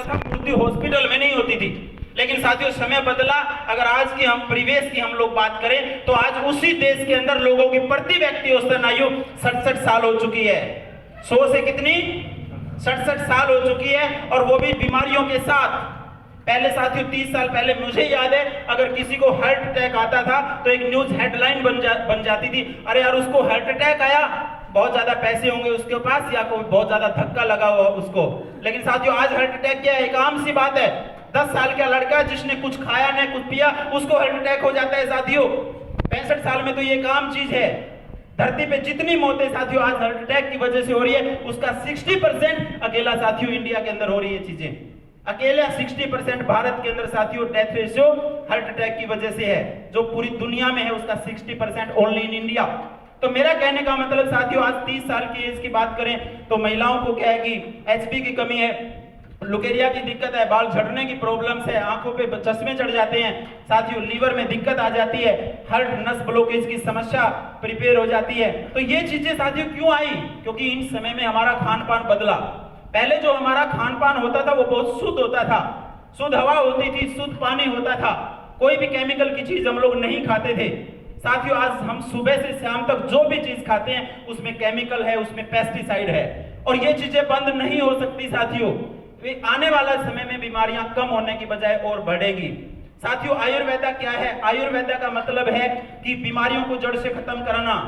था मृत्यु हॉस्पिटल में नहीं होती थी। लेकिन साथियों समय बदला। अगर आज की हम परिवेश की हम लोग बात करें तो आज उसी देश के अंदर लोगों की प्रति व्यक्ति औसतन आयु 67 साल हो चुकी है। 100 से कितनी 67 साल हो चुकी है, और वो भी बीमारियों के साथ। पहले साथियों 30 साल पहले मुझे याद है, अगर किसी को हार्ट अटैक आता था तो एक न्यूज हेडलाइन बन जाती थी, अरे यार उसको हार्ट अटैक आया, बहुत ज्यादा पैसे होंगे उसके पास या कोई बहुत ज्यादा धक्का लगा हुआ उसको। लेकिन साथियों आज हार्ट अटैक क्या है, एक आम सी बात है। 10 साल का लड़का जिसने कुछ खाया नहीं कुछ पिया उसको हार्ट अटैक हो जाता है साथियों। 65 साल में तो ये एक आम चीज है। धरती पे जितनी मौतें साथियों आज हार्ट अटैक की वजह से हो रही है, उसका 60% अकेला साथियों इंडिया के अंदर हो रही है चीजें। अकेला 60% भारत के अंदर साथियों डेथ रेशियो हार्ट अटैक की वजह से है। जो पूरी दुनिया में है उसका 60% ओनली इन इंडिया। तो मेरा कहने का मतलब साथियों आज 30 साल की एज की बात करें तो महिलाओं को क्या है कि एचपी की कमी है, लुकेरिया की दिक्कत है, बाल झड़ने की प्रॉब्लम्स है, आंखों पे चश्मे चढ़ जाते हैं साथियों, लीवर में दिक्कत आ जाती है, हार्ट नस ब्लॉकेज की समस्या प्रिपेयर हो जाती है। तो ये चीजें साथियों क्यों आई? क्योंकि इन समय में हमारा खान पान बदला। पहले जो हमारा खान पान होता था वो बहुत शुद्ध होता था, शुद्ध हवा होती थी, शुद्ध पानी होता था, कोई भी केमिकल की चीज हम लोग नहीं खाते थे साथियों। आज हम सुबह से शाम तक जो भी चीज खाते हैं उसमें केमिकल है, उसमें पेस्टिसाइड है, और ये चीजें बंद नहीं हो सकती साथियों। आने वाला समय में बीमारियां कम होने की बजाय और बढ़ेगी साथियों। आयुर्वेदा क्या है? आयुर्वेदा का मतलब है कि बीमारियों को जड़ से खत्म करना।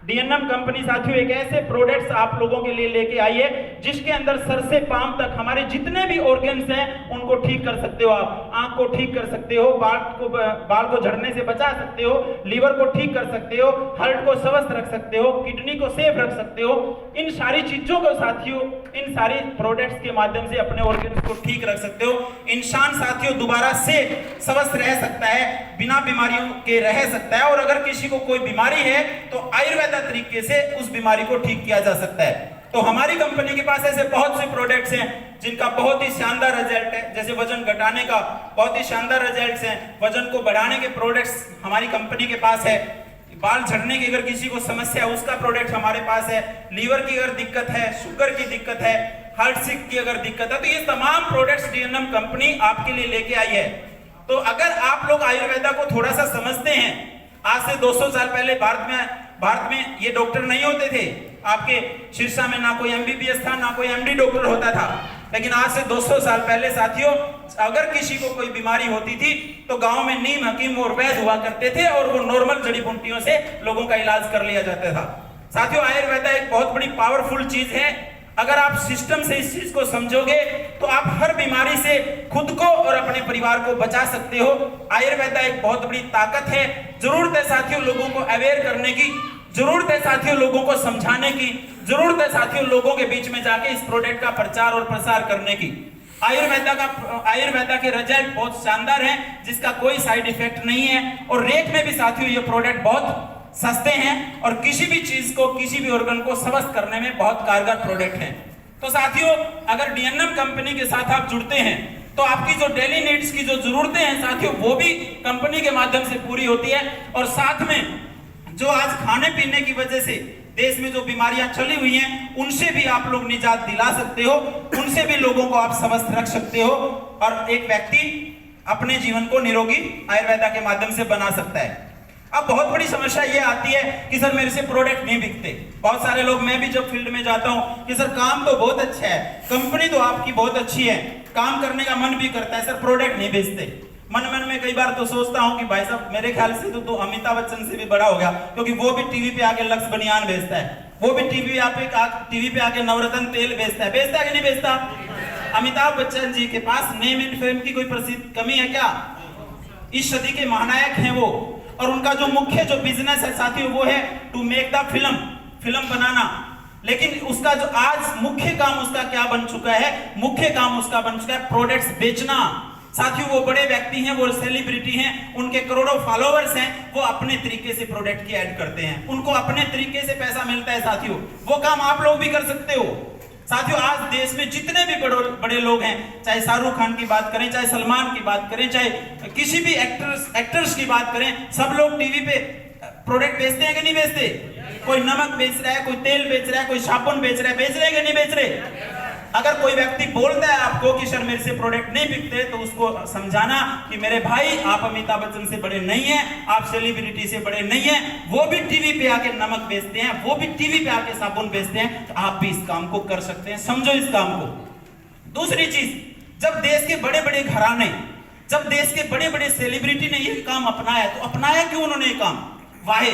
डीएनएम कंपनी साथियों एक ऐसे प्रोडक्ट्स आप लोगों के लिए लेके आई है जिसके अंदर सर से पांव तक हमारे जितने भी ऑर्गन्स हैं उनको ठीक कर सकते हो आप। आंख को ठीक कर सकते हो, बाल को झड़ने से बचा सकते हो, लीवर को ठीक कर सकते हो, हार्ट को स्वस्थ रख सकते हो, किडनी को सेफ रख सकते हो। इन सारी चीजों को साथियों, इन सारी प्रोडक्ट्स के माध्यम से अपने ऑर्गन्स को ठीक रख सकते हो। इंसान साथियों दोबारा से स्वस्थ रह सकता है, बिना बीमारियों के रह सकता है। और अगर किसी को कोई बीमारी है तो आयुर्वेद तरीके से उस बीमारी को ठीक किया जा सकता है। तो हमारी कंपनी के पास ऐसे बहुत से प्रोडक्ट्स हैं जिनका बहुत ही शानदार रिजल्ट है। जैसे वजन घटाने का बहुत ही शानदार रिजल्ट्स हैं, वजन को बढ़ाने के प्रोडक्ट्स हमारी कंपनी के पास है, बाल झड़ने की अगर किसी को समस्या है उसका प्रोडक्ट हमारे पास है, लीवर की अगर दिक्कत है, शुगर की दिक्कत है, हार्ट सिक की अगर दिक्कत है, तो ये तमाम प्रोडक्ट्स डीएनएम कंपनी आपके लिए लेके आई है। तो अगर आप लोग आयुर्वेदा को थोड़ा सा समझते हैं, आज से 200 साल पहले भारत में ये डॉक्टर नहीं होते थे। आपके सिरसा में ना कोई एमबीबीएस था, ना कोई एमडी डॉक्टर होता था। लेकिन आज से 200 साल पहले साथियों अगर किसी को कोई बीमारी होती थी तो गांव में नीम हकीम और वैद्य हुआ करते थे और वो नॉर्मल जड़ी बूटियों से लोगों का इलाज कर लिया जाता था। साथियों आयुर्वेदा एक बहुत बड़ी पावरफुल चीज है। अगर आप सिस्टम से इस चीज को समझोगे तो आप हर बीमारी से खुद को और अपने परिवार को बचा सकते हो। आयुर्वेदा एक बहुत बड़ी ताकत है। जरूरत है साथियों लोगों को अवेयर करने की, जरूरत है साथियों लोगों को समझाने की, जरूरत है साथियों लोगों के बीच में जाके इस प्रोडक्ट का प्रचार और प्रसार करने की। आयुर्वेदा के रिजल्ट बहुत शानदार हैं जिसका कोई साइड इफेक्ट नहीं है, और रेट में भी साथियों ये प्रोडक्ट बहुत सस्ते हैं और किसी भी चीज को, किसी भी ऑर्गन को स्वस्थ करने में बहुत कारगर प्रोडक्ट हैं। तो साथियों अगर डीएनएम कंपनी के साथ आप जुड़ते हैं तो आपकी जो डेली नीड्स की जो जरूरतें हैं साथियों वो भी कंपनी के माध्यम से पूरी होती है, और साथ में जो आज खाने पीने की वजह से देश में जो बीमारियां चली हुई हैं उनसे भी आप लोग निजात दिला सकते हो, उनसे भी लोगों को आप स्वस्थ रख सकते हो, और एक व्यक्ति अपने जीवन को निरोगी आयुर्वेदा के माध्यम से बना सकता है। अब बहुत बड़ी समस्या ये आती है कि सर मेरे से प्रोडक्ट नहीं बिकते। बहुत सारे लोग, मैं भी जब फील्ड में जाता हूं कि सर काम तो बहुत अच्छा है, कंपनी तो आपकी बहुत अच्छी है, काम करने का मन भी करता है, सर प्रोडक्ट नहीं बेचते। मन में कई बार तो सोचता हूं कि भाई साहब मेरे ख्याल से तो अमिताभ बच्चन से भी बड़ा हो गया, क्योंकि वो भी टीवी पे आके लक्स बनियान बेचता है, वो भी टीवी पे आके नवरत्न तेल बेचता है कि नहीं बेचता? अमिताभ बच्चन जी के पास नेम एंड फेम की कोई प्रसिद्ध कमी है क्या? इस सदी के महानायक हैं वो, और उनका जो मुख्य जो बिजनेस है साथियों वो है टू मेक द फिल्म बनाना। लेकिन उसका जो आज मुख्य काम उसका क्या बन चुका है? मुख्य काम उसका बन चुका है प्रोडक्ट्स बेचना। साथियों वो बड़े व्यक्ति हैं, वो सेलिब्रिटी हैं, उनके करोड़ों फॉलोअर्स हैं, वो अपने तरीके से प्रोडक्ट की ऐड करते हैं, उनको अपने तरीके से पैसा मिलता है। साथियों वो काम आप लोग भी कर सकते हो। साथियों आज देश में जितने भी बड़े लोग हैं, चाहे शाहरुख खान की बात करें, चाहे सलमान की बात करें, चाहे किसी भी एक्टर्स की बात करें, सब लोग टीवी पे प्रोडक्ट बेचते हैं कि नहीं बेचते? कोई नमक बेच रहा है, कोई तेल बेच रहा है, कोई साबुन बेच रहा है कि नहीं बेच रहे? अगर कोई व्यक्ति बोलता है आपको कि सर मेरे से प्रोडक्ट नहीं बिकते, तो उसको समझाना कि मेरे भाई आप अमिताभ बच्चन से बड़े नहीं हैं, आप सेलिब्रिटी से बड़े नहीं हैं, वो भी टीवी पे आके नमक बेचते हैं, वो भी टीवी पे आके साबुन बेचते हैं, तो आप भी इस काम को कर सकते हैं। समझो इस काम को। दूसरी चीज, जब देश के बड़े बड़े घराने, जब देश के बड़े बड़े सेलिब्रिटी ने ये काम अपनाया, तो अपनाया क्यों उन्होंने ये काम? वाहे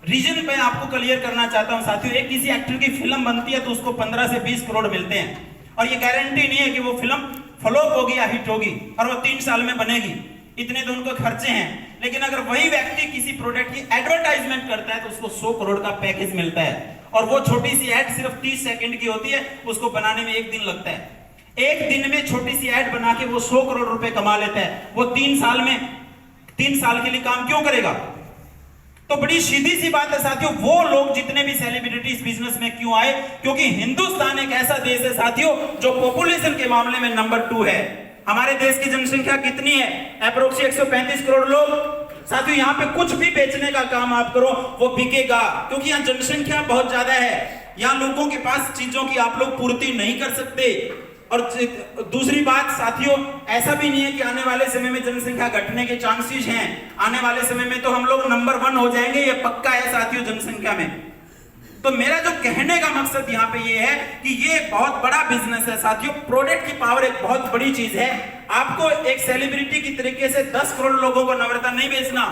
रीजन पे आपको क्लियर करना चाहता हूं साथियों। एक किसी एक्टर की फिल्म बनती है तो उसको 15 से 20 करोड़ मिलते हैं, और ये गारंटी नहीं है कि वो फिल्म फ्लॉप होगी या हिट होगी, और वो 3 साल में बनेगी, इतने तो उनको खर्चे हैं। लेकिन अगर वही व्यक्ति किसी प्रोडक्ट की एडवर्टाइजमेंट करता है तो उसको 100 करोड़ का पैकेज मिलता है, और वो छोटी सी ऐड सिर्फ 30 सेकंड की होती है, उसको बनाने में 1 दिन लगता है। 1 दिन में छोटी सी ऐड बना के वो 100 करोड़ रुपए कमा लेता है। वो 3 साल के लिए काम क्यों करेगा? तो बड़ी सीधी सी बात है साथियों, वो लोग जितने भी सेलिब्रिटी इस बिजनेस में क्यों आए? क्योंकि हिंदुस्तान एक ऐसा देश है साथियों जो पॉपुलेशन के मामले में नंबर 2 है। हमारे देश की जनसंख्या कितनी है? अप्रोक्स 135 करोड़ लोग। साथियों यहाँ पे कुछ भी बेचने का काम आप करो वो बिकेगा, क्योंकि यहाँ जनसंख्या बहुत ज्यादा है। यहाँ लोगों के पास चीजों की आप लोग पूर्ति नहीं कर सकते। और दूसरी बात साथियों, ऐसा भी नहीं है कि आने वाले समय में जनसंख्या घटने के चांसेस हैं। आने वाले समय में तो हम लोग नंबर 1 हो जाएंगे, ये पक्का है साथियों जनसंख्या में। तो मेरा जो कहने का मकसद यहाँ पे ये है कि ये एक बहुत बड़ा बिजनेस है साथियों। प्रोडक्ट की पावर एक बहुत बड़ी चीज है। आपको एक सेलिब्रिटी की तरीके से 10 करोड़ लोगों को नम्रता नहीं बेचना।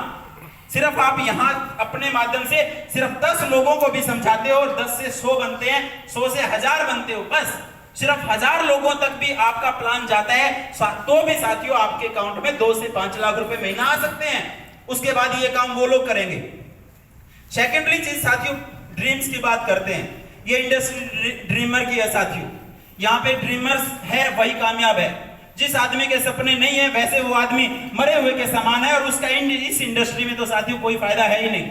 सिर्फ आप यहाँ अपने माध्यम से सिर्फ 10 लोगों को भी समझाते हो, और 10 से 100 बनते हैं, 100 से 1000 बनते हो, बस सिर्फ 1000 लोगों तक भी आपका प्लान जाता है, तो भी साथियों आपके अकाउंट में 2 से 5 लाख रुपए महीना आ सकते हैं। उसके बाद ये काम वो लोग करेंगे। सेकेंडरी चीज साथियों, ड्रीम्स की बात करते हैं। ये इंडस्ट्री ड्रीमर की है साथियों। यहाँ पे ड्रीमर्स है वही कामयाब है। जिस आदमी के सपने नहीं है वैसे वो आदमी मरे हुए के समान है, और उसका इस इंडस्ट्री में तो साथियों कोई फायदा है ही नहीं।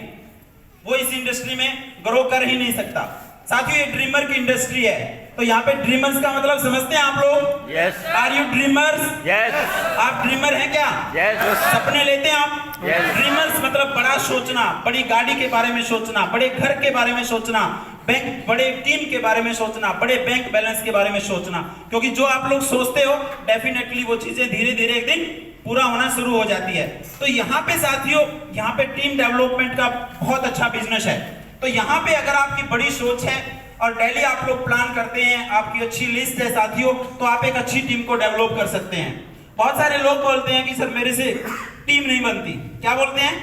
वो इस इंडस्ट्री में ग्रो कर ही नहीं सकता। साथियों ये ड्रीमर की इंडस्ट्री है। तो यहाँ पे ड्रीमर्स का मतलब समझते हैं आप लोग? Yes. Are you dreamers? Yes. आप ड्रीमर हैं क्या? यस। सपने लेते हैं आप? यस। ड्रीमर्स मतलब बड़ा सोचना, बड़ी गाड़ी के बारे में सोचना, बड़े घर के बारे में सोचना, बैंक बड़े टीम के बारे में सोचना, बड़े बैंक बैलेंस के बारे में सोचना। क्योंकि जो आप लोग सोचते हो डेफिनेटली वो चीजें धीरे धीरे एक दिन पूरा होना शुरू हो जाती है। तो यहाँ पे साथियों, यहाँ पे टीम डेवलपमेंट का बहुत अच्छा बिजनेस है। तो यहाँ पे अगर आपकी बड़ी सोच है और डेली आप लोग प्लान करते हैं, आपकी अच्छी लिस्ट है साथियों, तो आप एक अच्छी टीम को डेवलप कर सकते हैं। बहुत सारे लोग बोलते हैं कि सर मेरे से टीम नहीं बनती। क्या बोलते हैं?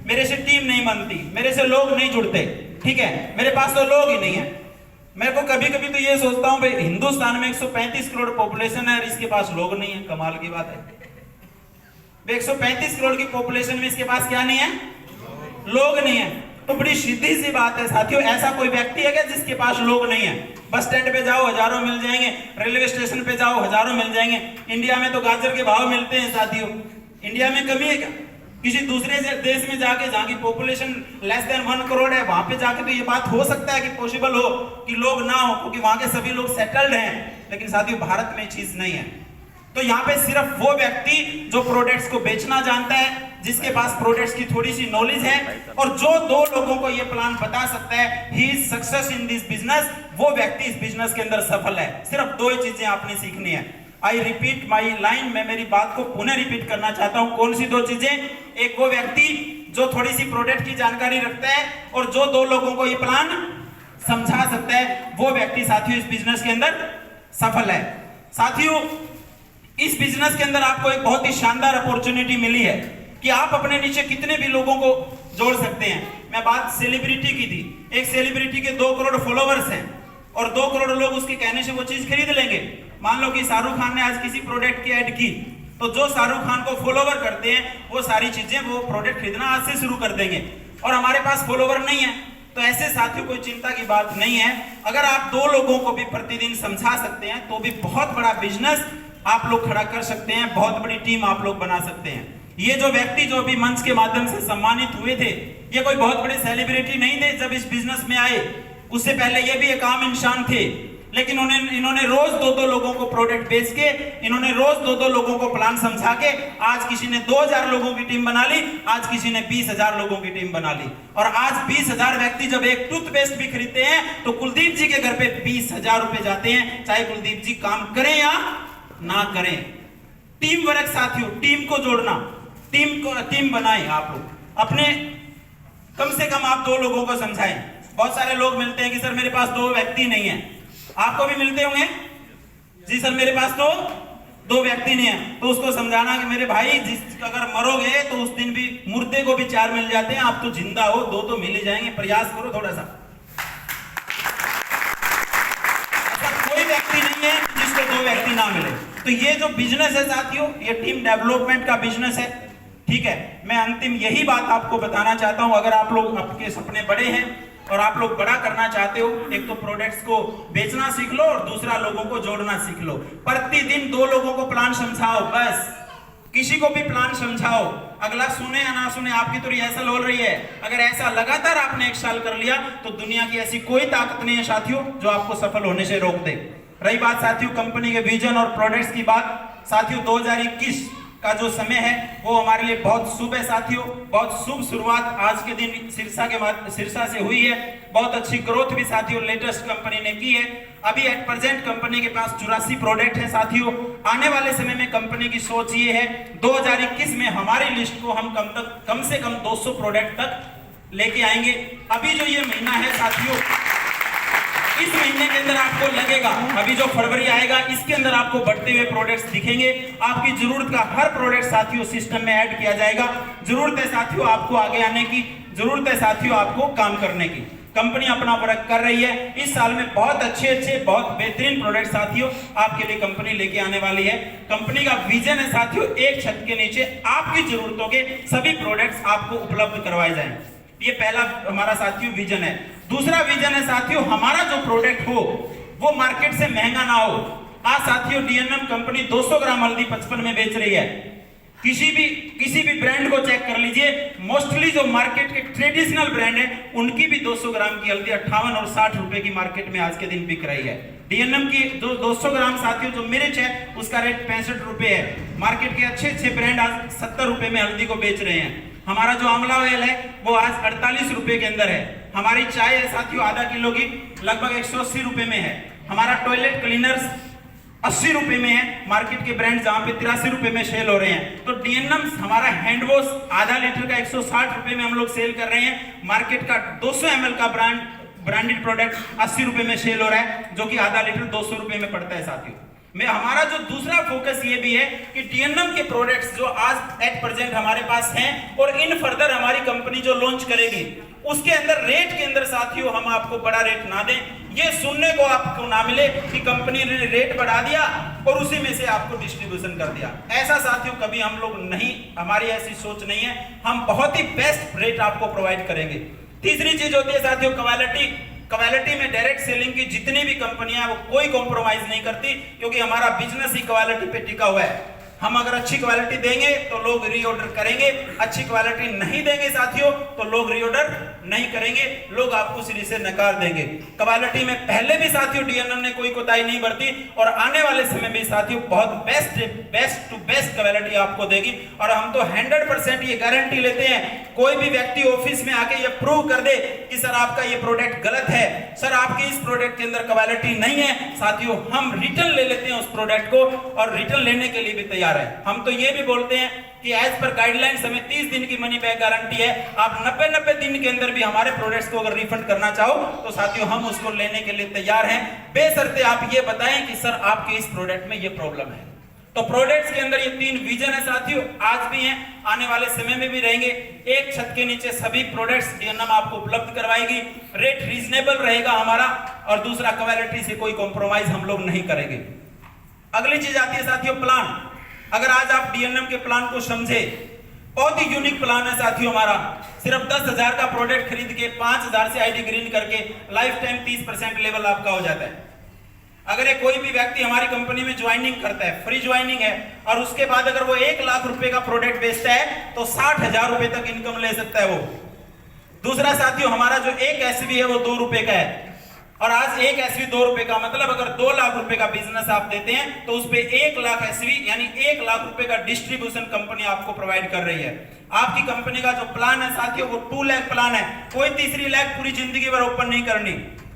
मेरे से टीम नहीं बनती, मेरे से लोग नहीं जुड़ते। ठीक है, मेरे पास तो लोग ही नहीं है। मेरे को कभी कभी तो ये सोचता हूँ भाई, हिंदुस्तान में 135 करोड़ पॉपुलेशन है और इसके पास लोग नहीं है। कमाल की बात है। 135 करोड़ की पॉपुलेशन में इसके पास क्या नहीं है? लोग नहीं है। तो बड़ी सीधी सी बात है साथियों, ऐसा कोई व्यक्ति है क्या जिसके पास लोग नहीं है? बस स्टैंड पे जाओ हजारों मिल जाएंगे, रेलवे स्टेशन पे जाओ हजारों मिल जाएंगे। इंडिया में तो गाजर के भाव मिलते हैं साथियों। इंडिया में कमी है क्या? किसी दूसरे देश में जाके जहाँ की पॉपुलेशन लेस देन 1 करोड़ है, वहां पे जाके तो ये बात हो सकता है कि पॉसिबल हो कि लोग ना हो, क्योंकि वहां के सभी लोग सेटल्ड हैं। लेकिन साथियों भारत में चीज नहीं है। तो यहाँ पे सिर्फ वो व्यक्ति जो प्रोडक्ट्स को बेचना जानता है, जिसके पास प्रोडक्ट्स की थोड़ी सी नॉलेज है, और जो 2 लोगों को ये प्लान बता सकता है, he is success in this business, वो व्यक्ति इस बिजनेस के अंदर सफल है। सिर्फ 2 ही चीजें आपने सीखनी है। आई रिपीट माई लाइन, मैं मेरी बात को पुनः रिपीट करना चाहता हूं। कौन सी 2 चीजें? एक वो व्यक्ति जो थोड़ी सी प्रोडक्ट की जानकारी रखता है, और जो 2 लोगों को ये प्लान समझा सकता है, वो व्यक्ति साथियों इस बिजनेस के अंदर सफल है। साथियों इस बिजनेस के अंदर आपको एक बहुत ही शानदार अपॉर्चुनिटी मिली है कि आप अपने नीचे कितने भी लोगों को जोड़ सकते हैं। मैं बात सेलिब्रिटी की थी। एक सेलिब्रिटी के 2 करोड़ फॉलोवर्स हैं और 2 करोड़ लोग उसके कहने से वो चीज खरीद लेंगे। मान लो कि शाहरुख खान ने आज किसी प्रोडक्ट की ऐड की, तो जो शाहरुख खान को फॉलोवर करते हैं वो सारी चीजें, वो प्रोडक्ट खरीदना आज से शुरू कर देंगे। और हमारे पास फॉलोवर नहीं है, तो ऐसे साथियों कोई चिंता की बात नहीं है। अगर आप 2 लोगों को भी प्रतिदिन समझा सकते हैं तो भी बहुत बड़ा बिजनेस आप लोग खड़ा कर सकते हैं, बहुत बड़ी टीम आप लोग बना सकते हैं। ये जो व्यक्ति जो भी मंच के माध्यम से सम्मानित हुए थे, ये कोई बहुत बड़े सेलिब्रिटी नहीं थे जब इस बिजनेस में आए। उससे पहले ये भी एक आम इंसान थे। लेकिन इन्होंने रोज 2-2 लोगों को प्रोडक्ट बेच के, इन्होंने रोज 2-2 लोगों को प्लान समझा के, आज किसी ने 2000 लोगों की टीम बना ली, आज किसी ने 20,000 लोगों की टीम बना ली। और आज 20,000 व्यक्ति जब एक टूथपेस्ट भी खरीदते हैं तो कुलदीप जी के घर पे 20,000 रुपए जाते हैं, चाहे कुलदीप जी काम करें या ना करें। टीम वर्क साथियों, टीम को जोड़ना, टीम बनाएं। आप लोग अपने कम से कम आप 2 लोगों को समझाएं। बहुत सारे लोग मिलते हैं कि सर मेरे पास 2 व्यक्ति नहीं है, आपको भी मिलते होंगे जी, सर मेरे पास तो 2 व्यक्ति नहीं है। तो उसको समझाना कि मेरे भाई अगर मरोगे तो उस दिन भी मुर्दे को भी 4 मिल जाते हैं, आप तो जिंदा हो, 2 तो मिल ही जाएंगे, प्रयास करो थोड़ा सा। ऐसा कोई व्यक्ति नहीं है जिसको 2 व्यक्ति ना मिले। तो ये जो बिजनेस है साथियों, ये टीम डेवलपमेंट का बिजनेस है, ठीक है। मैं अंतिम यही बात आपको बताना चाहता हूं, अगर आप लोग आपके सपने बड़े हैं और आप लोग बड़ा करना चाहते हो, एक तो प्रोडक्ट्स को बेचना सीख लो और दूसरा लोगों को जोड़ना सीख लो। प्रतिदिन 2 लोगों को प्लान समझाओ, बस किसी को भी प्लान समझाओ, अगला सुने या ना सुने, आपकी तो रिहर्सल हो रही है। अगर ऐसा लगातार आपने 1 साल कर लिया तो दुनिया की ऐसी कोई ताकत नहीं है साथियों जो आपको सफल होने से रोक दे। रही बात साथियों कंपनी के विजन और प्रोडक्ट्स की बात, साथियों 2021 का जो समय है वो हमारे लिए बहुत शुभ है साथियों, बहुत शुभ शुरुआत आज के दिन सिरसा से हुई है। बहुत अच्छी ग्रोथ भी साथियों लेटेस्ट कंपनी ने की है। अभी एट प्रेजेंट कंपनी के पास 84 प्रोडक्ट है साथियों। आने वाले समय में कंपनी की सोच ये है 2021 में हमारी लिस्ट को हम कम से कम 200 प्रोडक्ट तक लेके आएंगे। अभी जो ये महीना है साथियों, इस महीने के अंदर आपको लगेगा, अभी जो फरवरी आएगा इसके अंदर आपको बढ़ते हुए प्रोडक्ट्स दिखेंगे। आपकी जरूरत का हर प्रोडक्ट साथियों सिस्टम में ऐड किया जाएगा। जरूरत है साथियों आपको आगे आने की, जरूरत है साथियों आपको काम करने की। कंपनी अपना वर्क कर रही है। इस साल में बहुत अच्छे बहुत बेहतरीन प्रोडक्ट साथियों आपके लिए कंपनी लेके आने वाली है। कंपनी का विजन है साथियों, एक छत के नीचे आपकी जरूरतों के सभी प्रोडक्ट्स आपको उपलब्ध करवाए जाएं। ये पहला हमारा साथियों विजन है। दूसरा विजन है साथियों, हमारा जो प्रोडक्ट हो वो मार्केट से महंगा ना हो। आज साथियों डीएनएम कंपनी 200 ग्राम हल्दी 55 में बेच रही है। किसी भी ब्रांड को चेक कर लीजिए, मोस्टली जो मार्केट के ट्रेडिशनल ब्रांड है उनकी भी 200 ग्राम की हल्दी 58 और 60 रुपए की मार्केट में आज के दिन बिक रही है। डीएनएम की जो 200 ग्राम साथियों जो मिर्च है उसका रेट 65 रुपए है। मार्केट के अच्छे ब्रांड आज 70 रुपए में हल्दी को बेच रहे हैं। हमारा जो आंवला ऑयल है वो आज 48 रुपए के अंदर है। हमारी चाय है साथियों आधा किलो की लगभग 180 रुपए में है। हमारा टॉयलेट क्लीनर्स 80 रुपए में है। मार्केट के ब्रांड जहां पे 83 रुपए में सेल हो रहे हैं। तो डीएनएम हमारा हैंड वॉश आधा लीटर का 160 रुपए में हम लोग सेल कर रहे हैं। मार्केट का 200 ml का ब्रांडेड प्रोडक्ट 80 रुपए में सेल हो रहा है, जो कि आधा लीटर 200 रुपए में पड़ता है साथियों। में हमारा जो दूसरा फोकस ये भी है कि डीएनएम के प्रोडक्ट्स जो आज एट प्रेजेंट हमारे पास हैं और इन फर्दर हमारी कंपनी जो लॉन्च करेगी उसके अंदर रेट के अंदर साथियों हम आपको बड़ा रेट ना दें। ये सुनने को आपको ना मिले कि कंपनी ने रेट बढ़ा दिया और उसी में से आपको डिस्ट्रीब्यूशन कर दिया। ऐसा साथियों कभी हम लोग नहीं, हमारी ऐसी सोच नहीं है। हम बहुत ही बेस्ट रेट आपको प्रोवाइड करेंगे। तीसरी चीज होती है साथियों क्वालिटी में डायरेक्ट सेलिंग की जितनी भी कंपनियां वो कोई कॉम्प्रोमाइज नहीं करती, क्योंकि हमारा बिजनेस ही क्वालिटी पे टिका हुआ है। हम अगर अच्छी क्वालिटी देंगे तो लोग रीऑर्डर करेंगे, अच्छी क्वालिटी नहीं देंगे साथियों तो लोग रीऑर्डर नहीं करेंगे, लोग आपको सिरे से नकार देंगे। क्वालिटी में पहले भी साथियों डीएनएम ने कोई कोताही नहीं बरती और आने वाले समय में साथियों बहुत बेस्ट टू बेस्ट क्वालिटी आपको देगी। और हम तो 100% ये गारंटी लेते हैं, कोई भी व्यक्ति ऑफिस में आके ये प्रूव कर दे कि सर आपका ये प्रोडक्ट गलत है, सर आपके इस प्रोडक्ट के अंदर क्वालिटी नहीं है, साथियों हम रिटर्न ले लेते हैं उस प्रोडक्ट को और रिटर्न लेने के लिए भी तैयार है। हम तो ये भी बोलते हैं कि एज पर गाइडलाइंस हमें 30 दिन की मनी बैक गारंटी है। आप 90 दिन के अंदर भी हमारे प्रोडक्ट्स को अगर रिफंड करना चाहो तो साथियों हम उसको लेने के लिए तैयार हैं, बेशर्ते आप ये बताएं कि सर आपके इस प्रोडक्ट में ये प्रॉब्लम है। तो प्रोडक्ट्स के अंदर ये 3 विजन है साथियों, आज भी हैं, आने वाले समय में भी रहेंगे। एक छत के नीचे सभी प्रोडक्ट्स डीएनएम आपको उपलब्ध करवाएगी, रेट रीजनेबल रहेगा हमारा, और दूसरा क्वालिटी से कोई कॉम्प्रोमाइज हम लोग नहीं करेंगे। अगली चीज आती है साथियों प्लान। अगर आज आप डीएनएम के प्लान को समझे, बहुत ही यूनिक प्लान है साथियों हमारा। सिर्फ 10,000 का प्रोडक्ट खरीद के 5,000 से आईडी ग्रीन करके लाइफ टाइम 30% लेवल आपका हो जाता है। अगर ये कोई भी व्यक्ति हमारी कंपनी में ज्वाइनिंग करता है, फ्री ज्वाइनिंग है, और उसके बाद अगर वो 1 लाख रुपए का प्रोडक्ट बेचता है तो 60,000 रुपए तक इनकम ले सकता है वो। दूसरा साथियों हमारा जो एक एसबी है वो 2 रुपए का है। और आज एक एसवी 2 रुपए का, मतलब अगर 2 लाख रुपए का बिजनेस आप देते हैं तो उस पे 1 लाख एसवी यानी 1 लाख रुपए का डिस्ट्रीब्यूशन कंपनी आपको प्रोवाइड कर रही है। आपकी कंपनी का जो प्लान है साथियों वो 2 लाख प्लान है। कोई तीसरी लाख पूरी जिंदगी भर ओपन नहीं करनी,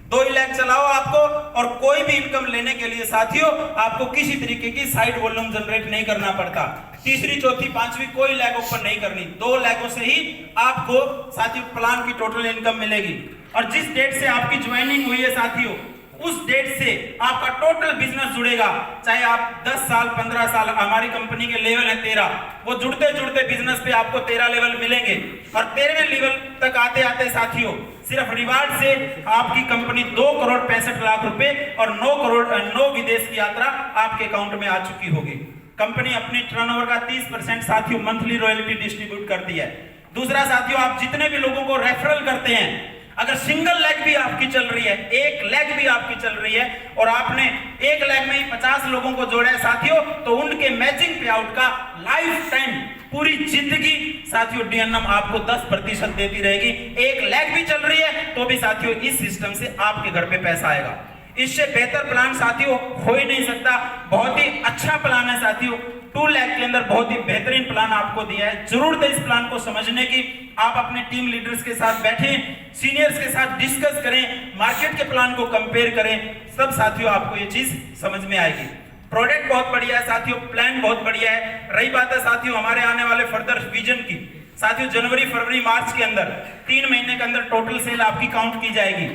2 ही लाख चलाओ आपको, और कोई भी इनकम लेने के लिए साथियों आपको किसी तरीके की साइड वॉल्यूम जनरेट नहीं करना पड़ता। तीसरी, चौथी, पांचवी कोई लाख ओपन नहीं करनी, 2 लाखों से ही आपको साथियों प्लान की टोटल इनकम मिलेगी। और जिस डेट से आपकी ज्वाइनिंग हुई है साथियों, उस डेट से आपका टोटल बिजनेस जुड़ेगा। चाहे आप 10 साल 15 साल, हमारी कंपनी के लेवल है 13, वो जुड़ते जुड़ते बिजनेस पे आपको 13 लेवल मिलेंगे। और 13वें लेवल तक आते आते साथियों सिर्फ रिवार्ड से आपकी कंपनी 2 करोड़ 65 लाख रुपए और 9 विदेश की यात्रा आपके अकाउंट में आ चुकी होगी। कंपनी अपनी टर्नओवर का 30% साथियों मंथली रॉयल्टी डिस्ट्रीब्यूट करती है। दूसरा साथियों, आप जितने भी लोगों को रेफरल करते हैं, अगर सिंगल लेग भी आपकी चल रही है, 1 लेग भी आपकी चल रही है और आपने 1 लेग में ही 50 लोगों को जोड़ा है साथियों, तो उनके मैचिंग पे आउट का लाइफ टाइम पूरी जिंदगी साथियों डीएनएम आपको 10% देती रहेगी। 1 लेग भी चल रही है तो भी साथियों इस सिस्टम से आपके घर पे पैसा आएगा। इससे बेहतर प्लान साथियों हो ही नहीं सकता। बहुत ही अच्छा प्लान है साथियों, 2 लाख के अंदर बहुत ही बेहतरीन प्लान आपको दिया है। जरूरत है इस प्लान को समझने की। आप अपने टीम लीडर्स के साथ बैठें, सीनियर्स के साथ डिस्कस करें, मार्केट के प्लान को कंपेयर करें, सब साथियों आपको ये चीज समझ में आएगी। प्रोडक्ट बहुत बढ़िया है साथियों, प्लान बहुत बढ़िया है। रही बात है साथियों हमारे आने वाले फर्दर विजन की, साथियों जनवरी फरवरी मार्च के अंदर 3 महीने के अंदर टोटल सेल आपकी काउंट की जाएगी।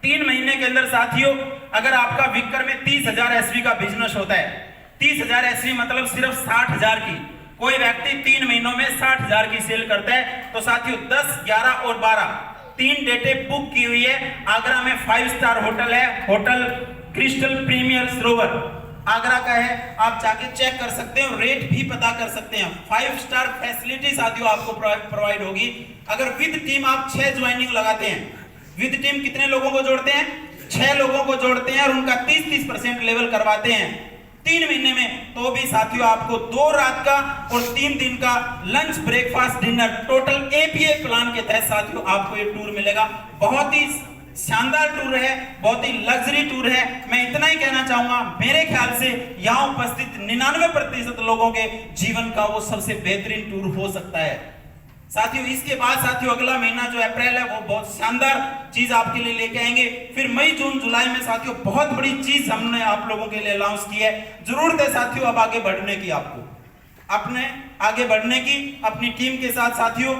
3 महीने के अंदर साथियों अगर आपका विक्कर में 30,000 एसवी का बिजनेस होता है, 30,000 एसवी मतलब सिर्फ 60,000 की, कोई व्यक्ति 3 महीनों में 60,000 की सेल करता है, तो साथियों 10, 11 और 12 3 डेटें बुक की हुई है। आगरा में 5 स्टार होटल है, होटल क्रिस्टल प्रीमियर सरोवर आगरा का है। आप जाके चेक कर सकते हैं, रेट भी पता कर सकते हैं। 5 स्टार फैसिलिटी साथियों आपको प्रोवाइड होगी। अगर विद टीम आप 6 ज्वाइनिंग लगाते हैं, विद टीम कितने लोगों को जोड़ते हैं? 6 लोगों को जोड़ते हैं और उनका 30% लेवल करवाते हैं 3 महीने में, तो भी साथियों आपको 2 रात का और 3 दिन का lunch breakfast dinner total APA plan के तहत साथियों आपको ये टूर मिलेगा। बहुत ही शानदार टूर है, बहुत ही लग्जरी टूर है। मैं इतना ही कहना चाहूंगा, मेरे ख्याल से यहाँ उपस्थित 99% लोगों के जीवन का वो सबसे बेहतरीन टूर हो सकता है साथियों। इसके बाद साथियों अगला महीना जो अप्रैल है वो बहुत शानदार चीज आपके लिए लेके आएंगे। फिर मई जून जुलाई में साथियों बहुत बड़ी चीज हमने आप लोगों के लिए अनाउंस की है। जरूरत है साथियों अब आगे बढ़ने की, आपको अपने आगे बढ़ने की, अपनी टीम के साथ साथियों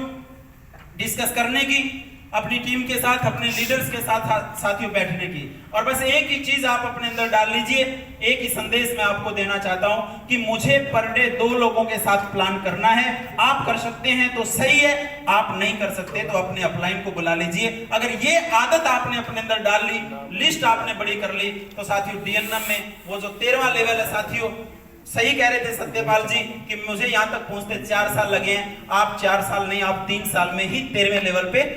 डिस्कस करने की, अपनी टीम के साथ अपने लीडर्स के साथ साथियों बैठने की। और बस एक ही चीज आप अपने अंदर डाल लीजिए, एक ही संदेश मैं आपको देना चाहता हूं कि मुझे पर डे 2 लोगों के साथ प्लान करना है। आप कर सकते हैं तो सही है, आप नहीं कर सकते तो अपने अपलाइन को बुला लीजिए। अगर ये आदत आपने अपने अंदर डाल ली, लिस्ट आपने बड़ी कर ली, तो साथियों डीएनएम में वो जो 13वां लेवल है साथियों, सही कह रहे थे सत्यपाल जी कि मुझे यहां तक पहुंचते 4 साल लगे हैं। आप 4 साल नहीं, आप 3 साल में ही 13वें लेवल पे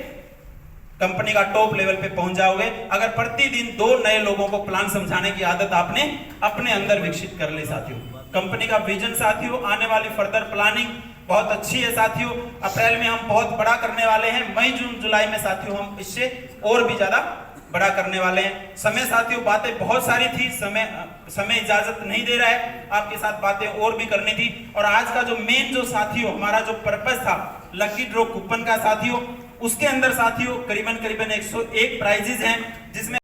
कंपनी का टॉप लेवल पे पहुंच जाओगे। अगर प्रतिदिन 2 नए लोगों को प्लान समझाने की आदत आपने अपने अंदर विकसित कर ली साथियों। कंपनी का विजन साथियों, आने वाली फर्दर प्लानिंग बहुत अच्छी है साथियों। अप्रैल में हम बहुत बड़ा करने वाले हैं, मई जून जुलाई में साथियों हम इससे और भी ज्यादा बड़ा करने वाले हैं। समय साथियों बातें बहुत सारी थी, समय इजाजत नहीं दे रहा है, आपके साथ बातें और भी करनी थी। और आज का जो मेन जो साथियों हमारा जो पर्पस था लकी ड्रॉ कूपन का साथियों, उसके अंदर साथियों करीबन 101 प्राइजेस हैं, जिसमें